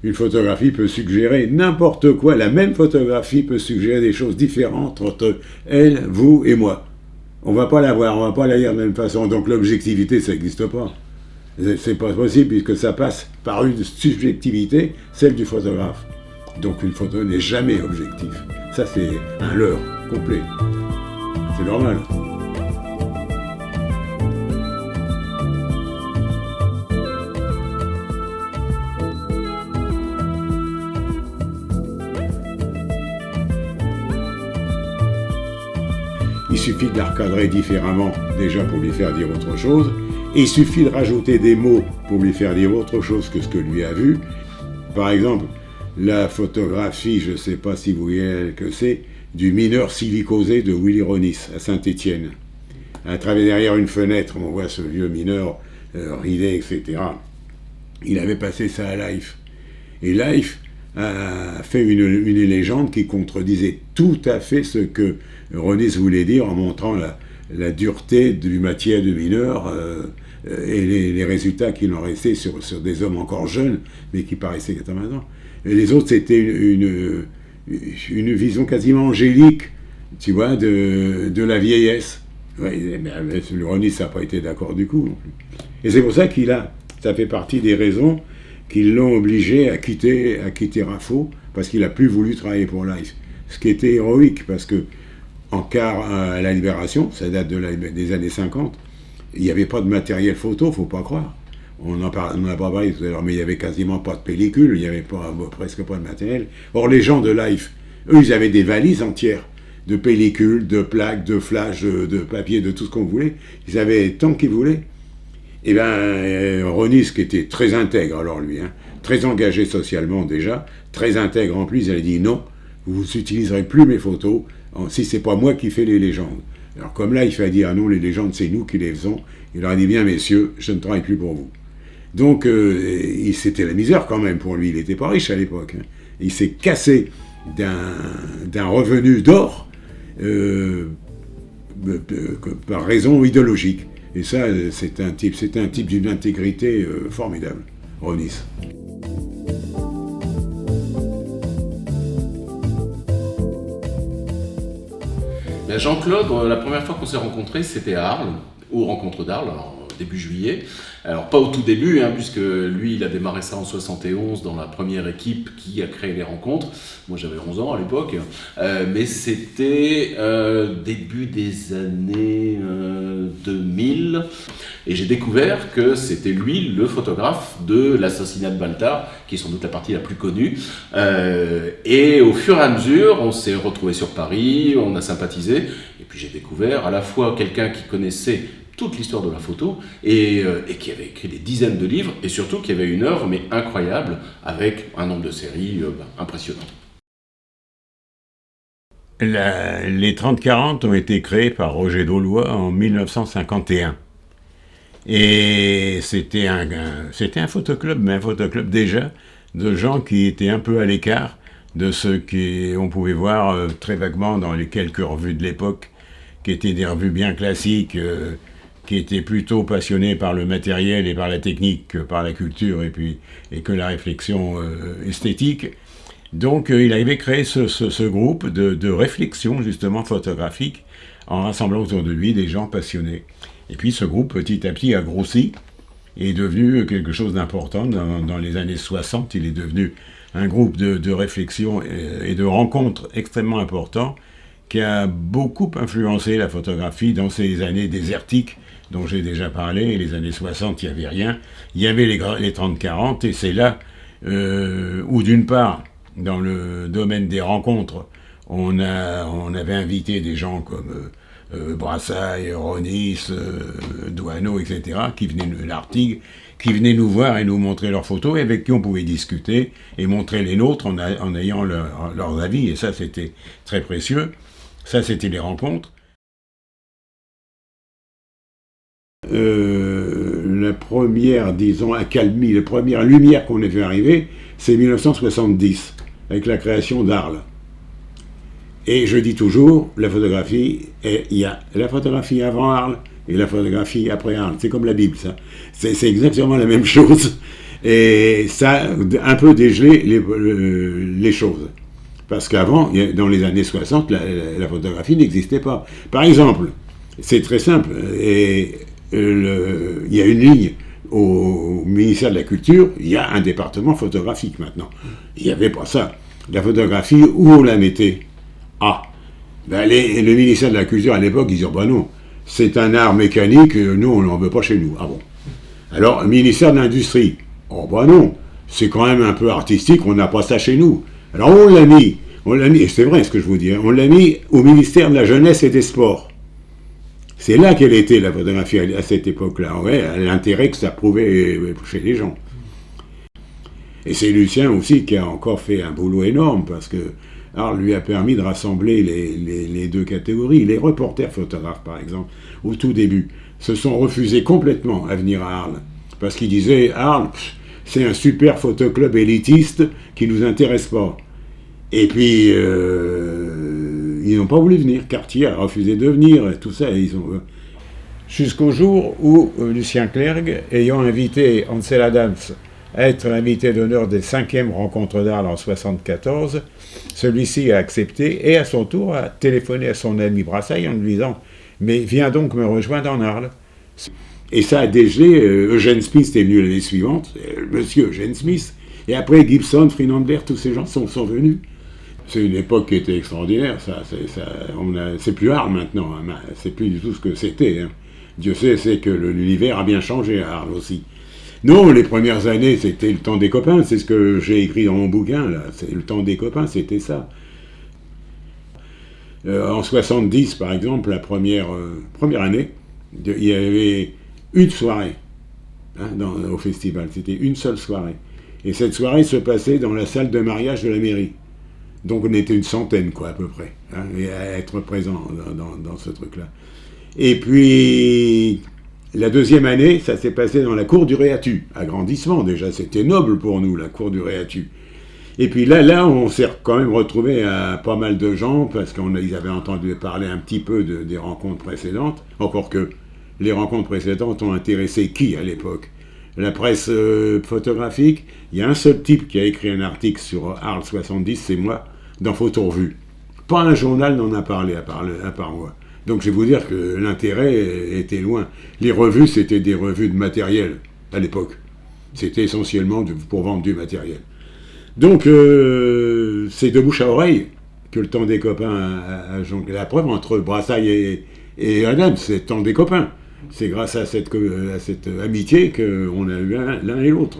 une photographie peut suggérer n'importe quoi. La même photographie peut suggérer des choses différentes entre elle, vous et moi. On ne va pas la voir, on ne va pas la lire de la même façon. Donc l'objectivité, ça n'existe pas. C'est pas possible puisque ça passe par une subjectivité, celle du photographe. Donc une photo n'est jamais objective. Ça, c'est un leurre complet. C'est normal. Il suffit de la recadrer différemment déjà pour lui faire dire autre chose. Et il suffit de rajouter des mots pour lui faire dire autre chose que ce que lui a vu. Par exemple, la photographie, je ne sais pas si vous voyez que c'est, du mineur silicosé de Willy Ronis à Saint-Étienne. À travers derrière une fenêtre, on voit ce vieux mineur ridé, etc. Il avait passé ça à Life. Et Life a fait une légende qui contredisait tout à fait ce que Ronis voulait dire en montrant la dureté du matière du mineur et les résultats qu'il en restait sur des hommes encore jeunes, mais qui paraissaient 80 ans. Et les autres, c'était une vision quasiment angélique, tu vois, de la vieillesse. Ouais, le Ronis n'a pas été d'accord du coup non plus. Et c'est pour ça ça fait partie des raisons qui l'ont obligé à quitter Rafo, parce qu'il n'a plus voulu travailler pour Life. Ce qui était héroïque, parce que en quart à la Libération, ça date des années 50, il n'y avait pas de matériel photo, il ne faut pas croire. On n'en a pas parlé tout à l'heure, mais il n'y avait quasiment pas de pellicule, il n'y avait presque pas de matériel. Or, les gens de Life, eux, ils avaient des valises entières de pellicules, de plaques, de flash, de papier, de tout ce qu'on voulait. Ils avaient tant qu'ils voulaient. Et bien, Ronis, qui était très intègre, alors lui, très engagé socialement déjà, très intègre en plus, il a dit non, vous n'utiliserez plus mes photos si c'est pas moi qui fais les légendes. Alors comme là, il fallait dire ah non, les légendes, c'est nous qui les faisons. Il leur a dit bien, messieurs, je ne travaille plus pour vous. Donc, c'était la misère quand même pour lui. Il n'était pas riche à l'époque. Il s'est cassé d'un revenu d'or par raison idéologique. Et ça, c'est un type d'une intégrité formidable, Ronis. Jean-Claude, la première fois qu'on s'est rencontrés, c'était à Arles, aux Rencontres d'Arles, début juillet. Alors pas au tout début, puisque lui il a démarré ça en 71 dans la première équipe qui a créé les rencontres. Moi j'avais 11 ans à l'époque, mais c'était début des années 2000, et j'ai découvert que c'était lui le photographe de l'assassinat de Baltard, qui est sans doute la partie la plus connue. Et au fur et à mesure, on s'est retrouvés sur Paris, on a sympathisé, et puis j'ai découvert à la fois quelqu'un qui connaissait toute l'histoire de la photo et qui avait écrit des dizaines de livres et surtout qui avait une œuvre mais incroyable avec un nombre de séries impressionnant. Les 30-40 ont été créés par Roger Daulois en 1951 et c'était un photoclub, mais un photoclub déjà de gens qui étaient un peu à l'écart de ceux qu'on pouvait voir très vaguement dans les quelques revues de l'époque, qui étaient des revues bien classiques, qui étaient plutôt passionnés par le matériel et par la technique que par la culture et que la réflexion esthétique. Donc il avait créé ce groupe de réflexion justement photographique en rassemblant autour de lui des gens passionnés. Et puis ce groupe petit à petit a grossi et est devenu quelque chose d'important. Dans les années 60, il est devenu un groupe de réflexion et de rencontres extrêmement important qui a beaucoup influencé la photographie dans ces années désertiques dont j'ai déjà parlé. Les années 60, il n'y avait rien. Il y avait les 30-40, et c'est là où, d'une part, dans le domaine des rencontres, on avait invité des gens comme Brassailles, Ronis, Douaneau, etc., Lartigue, qui venaient nous voir et nous montrer leurs photos, et avec qui on pouvait discuter et montrer les nôtres en ayant leurs avis, et ça, c'était très précieux. Ça, c'était les rencontres. La première, disons, accalmie, la première lumière qu'on a vu arriver, c'est 1970, avec la création d'Arles. Et je dis toujours, la photographie, il y a la photographie avant Arles et la photographie après Arles. C'est comme la Bible, ça. C'est exactement la même chose. Et ça a un peu dégelé les choses. Parce qu'avant, dans les années 60, la photographie n'existait pas. Par exemple, c'est très simple, et il y a une ligne au ministère de la Culture, il y a un département photographique maintenant. Il n'y avait pas ça. La photographie, où on la mettait? Ben le ministère de la Culture à l'époque, ils disaient, bah non, c'est un art mécanique, nous on n'en veut pas chez nous. Ah bon. Alors, le ministère de l'Industrie, oh bah non, c'est quand même un peu artistique, on n'a pas ça chez nous. Alors on l'a mis, et c'est vrai ce que je vous dis, hein, on l'a mis au ministère de la Jeunesse et des Sports. C'est là qu'elle était, la photographie, à cette époque-là. Ouais, l'intérêt que ça prouvait chez les gens. Et c'est Lucien aussi qui a encore fait un boulot énorme, parce que Arles lui a permis de rassembler les deux catégories. Les reporters photographes, par exemple, au tout début, se sont refusés complètement à venir à Arles. Parce qu'ils disaient, Arles, c'est un super photoclub élitiste qui ne nous intéresse pas. Et puis, ils n'ont pas voulu venir. Cartier a refusé de venir, et tout ça. Jusqu'au jour où Lucien Clergue, ayant invité Ansel Adams à être l'invité d'honneur des 5e rencontres d'Arles en 1974, celui-ci a accepté et à son tour a téléphoné à son ami Brassailles en lui disant « Mais viens donc me rejoindre en Arles ». Et ça a dégelé. Eugène Smith est venu l'année suivante, monsieur Eugène Smith, et après Gibson, Friedenberg, tous ces gens sont venus. C'est une époque qui était extraordinaire, c'est plus Arles maintenant, hein, c'est plus du tout ce que c'était. Hein. Dieu sait, c'est que l'univers a bien changé à Arles aussi. Non, les premières années, c'était le temps des copains, c'est ce que j'ai écrit dans mon bouquin, là. C'est le temps des copains, c'était ça. En 70, par exemple, la première année, il y avait une soirée au festival, c'était une seule soirée. Et cette soirée se passait dans la salle de mariage de la mairie. Donc on était une centaine, quoi, à peu près, hein, et à être présent dans ce truc-là. Et puis, la deuxième année, ça s'est passé dans la cour du Réatu. Agrandissement, déjà, c'était noble pour nous, la cour du Réatu. Et puis là, on s'est quand même retrouvé à pas mal de gens, parce qu'ils avaient entendu parler un petit peu des rencontres précédentes, encore que les rencontres précédentes ont intéressé qui, à l'époque? La presse photographique. Il y a un seul type qui a écrit un article sur Arles 70, c'est moi, dans Photo Revue. Pas un journal n'en a parlé à part moi. Donc je vais vous dire que l'intérêt était loin. Les revues, c'était des revues de matériel à l'époque. C'était essentiellement pour vendre du matériel. Donc c'est de bouche à oreille que le temps des copains a jonglé. La preuve entre Brassailles et Adams, c'est le temps des copains. C'est grâce à cette amitié qu'on a eu l'un et l'autre.